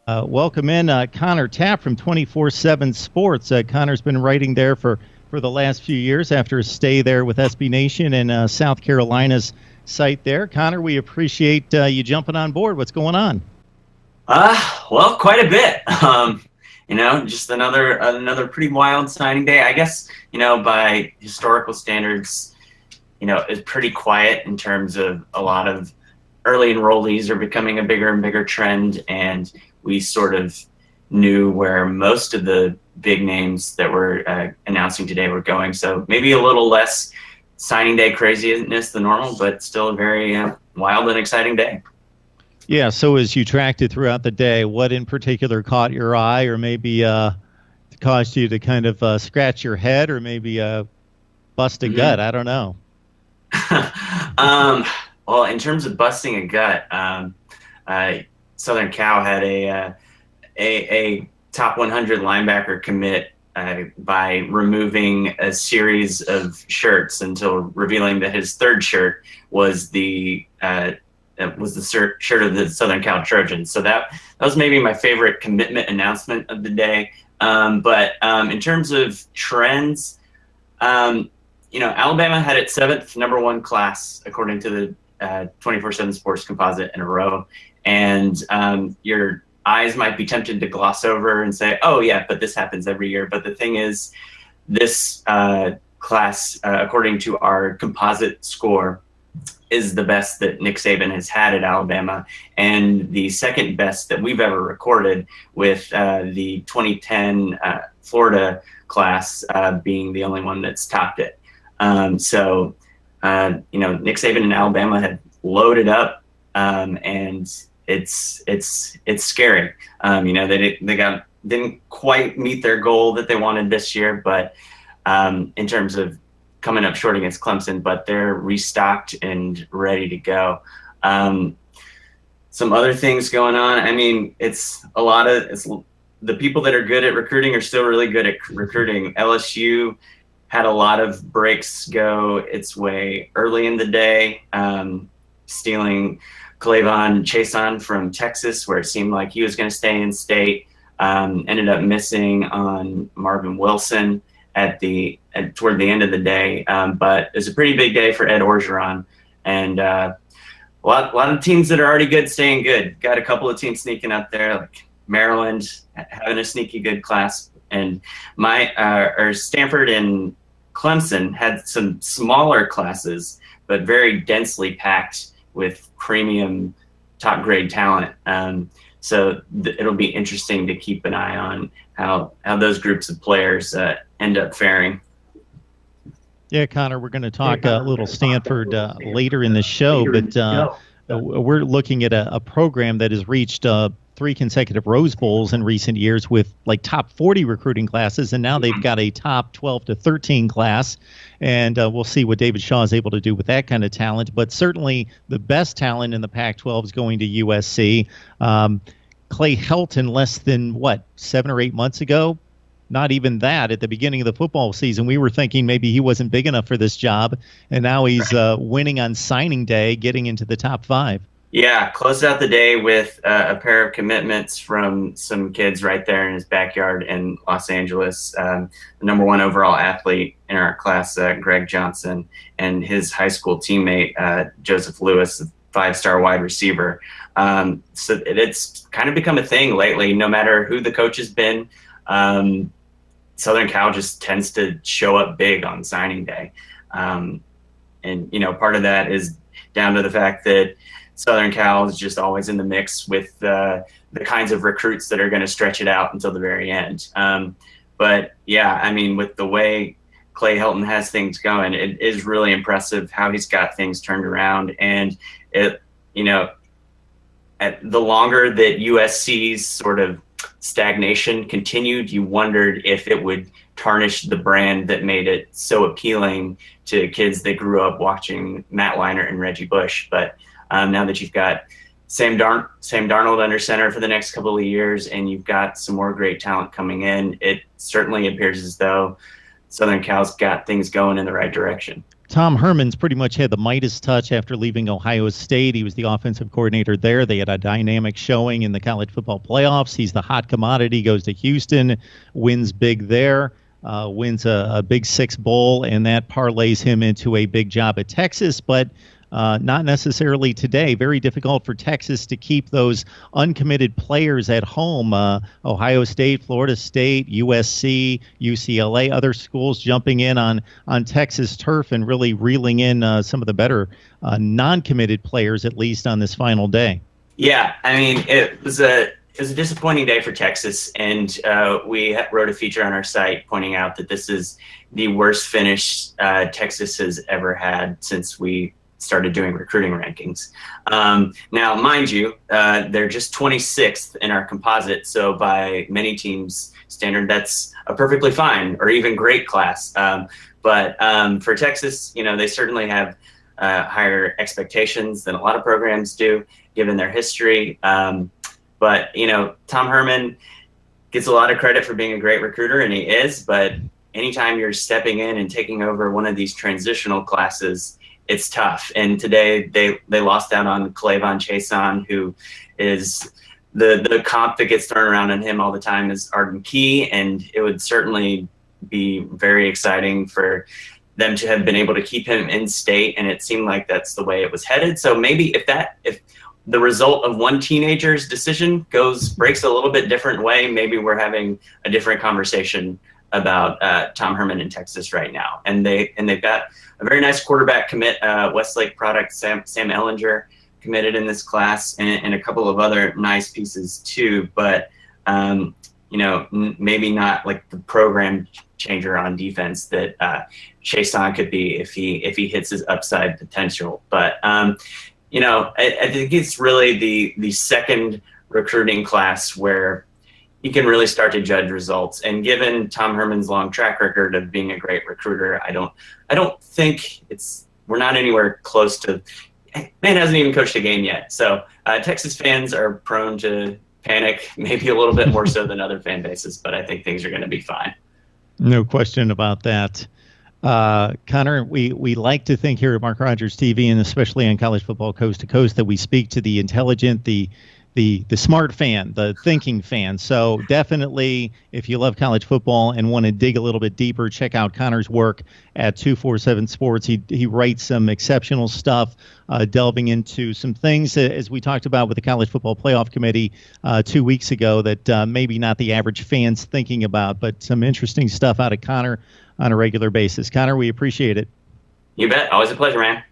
Welcome in Connor Tapp from 24/7 Sports. Connor's been writing there for the last few years after a stay there with SB Nation and South Carolina's site there. Connor, we appreciate you jumping on board. What's going on? Well, quite a bit. Just another pretty wild signing day. I guess, by historical standards, it's pretty quiet in terms of a lot of early enrollees are becoming a bigger and bigger trend, and we sort of knew where most of the big names that were announcing today were going. So maybe a little less signing day craziness than normal, but still a very wild and exciting day. Yeah, so as you tracked it throughout the day, what in particular caught your eye or maybe caused you to kind of scratch your head or maybe bust a gut? I don't know. Well, in terms of busting a gut, Southern Cal had a top 100 linebacker commit by removing a series of shirts until revealing that his third shirt was the shirt of the Southern Cal Trojans. So that was maybe my favorite commitment announcement of the day. But in terms of trends, Alabama had its seventh number one class according to the 24/7 Sports composite in a row. And your eyes might be tempted to gloss over and say, oh, yeah, but this happens every year. But the thing is, this class, according to our composite score, is the best that Nick Saban has had at Alabama, and the second best that we've ever recorded, with the 2010 Florida class being the only one that's topped it. So Nick Saban and Alabama had loaded up, and it's scary. They didn't quite meet their goal that they wanted this year, but in terms of coming up short against Clemson, but they're restocked and ready to go. Some other things going on. I mean, it's the people that are good at recruiting are still really good at recruiting. LSU had a lot of breaks go its way early in the day, stealing Clavon Chason from Texas, where it seemed like he was going to stay in state. Ended up missing on Marvin Wilson toward the end of the day, but it was a pretty big day for Ed Orgeron, and a lot of teams that are already good staying good. Got a couple of teams sneaking up there, like Maryland having a sneaky good class, and Stanford and Clemson had some smaller classes, but very densely packed with premium top grade talent. So it'll be interesting to keep an eye on how those groups of players end up faring. Yeah, Connor, we're going to talk a little Stanford later in the show, but we're looking at a program that has reached 3 consecutive Rose Bowls in recent years with like top 40 recruiting classes, and now they've got a top 12 to 13 class, and we'll see what David Shaw is able to do with that kind of talent. But certainly the best talent in the Pac-12 is going to USC. Clay Helton, less than 7 or 8 months ago, not even that, at the beginning of the football season, we were thinking maybe he wasn't big enough for this job, and now he's winning on signing day, getting into the top 5. Yeah, closed out the day with a pair of commitments from some kids right there in his backyard in Los Angeles. The number 1 overall athlete in our class, Greg Johnson, and his high school teammate, Joseph Lewis, the 5-star wide receiver. So it's kind of become a thing lately. No matter who the coach has been, Southern Cal just tends to show up big on signing day. And part of that is down to the fact that Southern Cal is just always in the mix with the kinds of recruits that are going to stretch it out until the very end. But yeah, I mean, with the way Clay Helton has things going, it is really impressive how he's got things turned around. And the longer that USC's sort of stagnation continued, you wondered if it would tarnish the brand that made it so appealing to kids that grew up watching Matt Leinart and Reggie Bush. But now that you've got Sam Darnold under center for the next couple of years, and you've got some more great talent coming in, it certainly appears as though Southern Cal's got things going in the right direction. Tom Herman's pretty much had the Midas touch after leaving Ohio State. He was the offensive coordinator there. They had a dynamic showing in the college football playoffs. He's the hot commodity, goes to Houston, wins big there, wins a Big Six bowl, and that parlays him into a big job at Texas. But not necessarily today. Very difficult for Texas to keep those uncommitted players at home. Ohio State, Florida State, USC, UCLA, other schools jumping in on Texas turf and really reeling in some of the better non-committed players, at least on this final day. Yeah, I mean, it was a disappointing day for Texas, and we wrote a feature on our site pointing out that this is the worst finish Texas has ever had since we started doing recruiting rankings. Now, mind you, they're just 26th in our composite, so by many teams' standard, that's a perfectly fine or even great class. But for Texas, they certainly have higher expectations than a lot of programs do, given their history. But Tom Herman gets a lot of credit for being a great recruiter, and he is. But anytime you're stepping in and taking over one of these transitional classes, it's tough. And today they lost out on Clavon Chason, who is the comp that gets thrown around on him all the time is Arden Key. And it would certainly be very exciting for them to have been able to keep him in state. And it seemed like that's the way it was headed. So maybe if the result of one teenager's decision breaks a little bit different way, maybe we're having a different conversation about Tom Herman in Texas right now. And they've got a very nice quarterback commit, Westlake product, Sam Ellinger committed in this class, and a couple of other nice pieces too. But maybe not like the program changer on defense that Chason could be if he hits his upside potential. But I think it's really the second recruiting class where you can really start to judge results. And given Tom Herman's long track record of being a great recruiter, I don't think we're not anywhere close to. Man hasn't even coached a game yet, so Texas fans are prone to panic, maybe a little bit more so than other fan bases. But I think things are going to be fine. No question about that. Connor, we like to think here at Mark Rogers TV, and especially on College Football Coast to Coast, that we speak to the intelligent, the smart fan, the thinking fan. So definitely, if you love college football and want to dig a little bit deeper, check out Connor's work at 247 Sports. He writes some exceptional stuff, delving into some things, as we talked about with the College Football Playoff Committee 2 weeks ago, that maybe not the average fan's thinking about, but some interesting stuff out of Connor on a regular basis. Connor, we appreciate it. You bet. Always a pleasure, man.